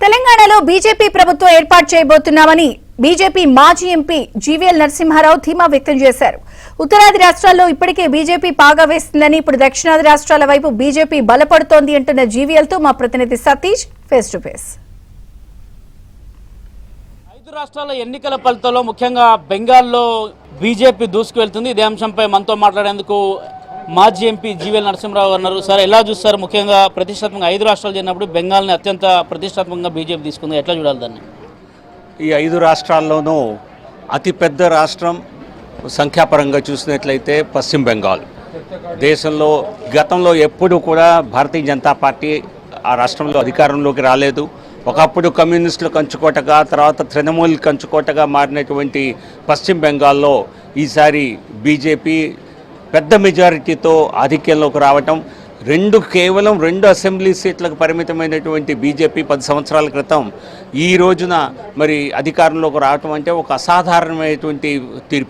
తెలంగాణలో బీజేపీ ప్రభుత్వం ఏర్పాటు చేయబోతున్నామని బీజేపీ మాజీ ఎంపీ జీవీఎల్ నరసింహారావు ధీమా వ్యక్తం చేశారు. ఉత్తరాది రాష్ట్రాల్లో ఇప్పటికే బీజేపీ పాగా వేస్తుందని, ఇప్పుడు దక్షిణాది రాష్ట్రాల వైపు బీజేపీ బలపడుతోంది అంటున్న జీవీఎల్ తో మా ప్రతినిధి సతీష్ ఫేస్ టు ఫేస్. 5 రాష్ట్రాల ఎన్నికల ఫలితాల్లో ముఖ్యంగా బెంగాల్లో బీజేపీ దూసుకువెళ్తుంది. ఇదే అంశంపై మనతో మాట్లాడేందుకు మాజీ ఎంపీ జీవీఎల్ నరసింహారావు అన్నారు. సార్, ఎలా చూస్తారు? ముఖ్యంగా ప్రతిష్టాత్మకంగా 5 రాష్ట్రాలు చేరినప్పుడు బెంగాల్ని అత్యంత ప్రతిష్టాత్మకంగా బీజేపీ తీసుకుంది, ఎట్లా చూడాలి దాన్ని? ఈ 5 రాష్ట్రాల్లోనూ అతిపెద్ద రాష్ట్రం సంఖ్యాపరంగా చూసినట్లయితే పశ్చిమ బెంగాల్. దేశంలో గతంలో ఎప్పుడు కూడా భారతీయ జనతా పార్టీ ఆ రాష్ట్రంలో అధికారంలోకి రాలేదు. ఒకప్పుడు కమ్యూనిస్టులు కంచుకోటగా, తర్వాత తృణమూల్ కంచుకోటగా మారినటువంటి పశ్చిమ బెంగాల్లో ఈసారి బీజేపీ పెద్ద మెజారిటీతో ఆధిక్యంలోకి రావటం, కేవలం 2 అసెంబ్లీ సీట్లకు పరిమితమైనటువంటి బీజేపీ 10 సంవత్సరాల క్రితం ఈ రోజున మరి అధికారంలోకి రావటం అంటే ఒక అసాధారణమైనటువంటి తీర్పు.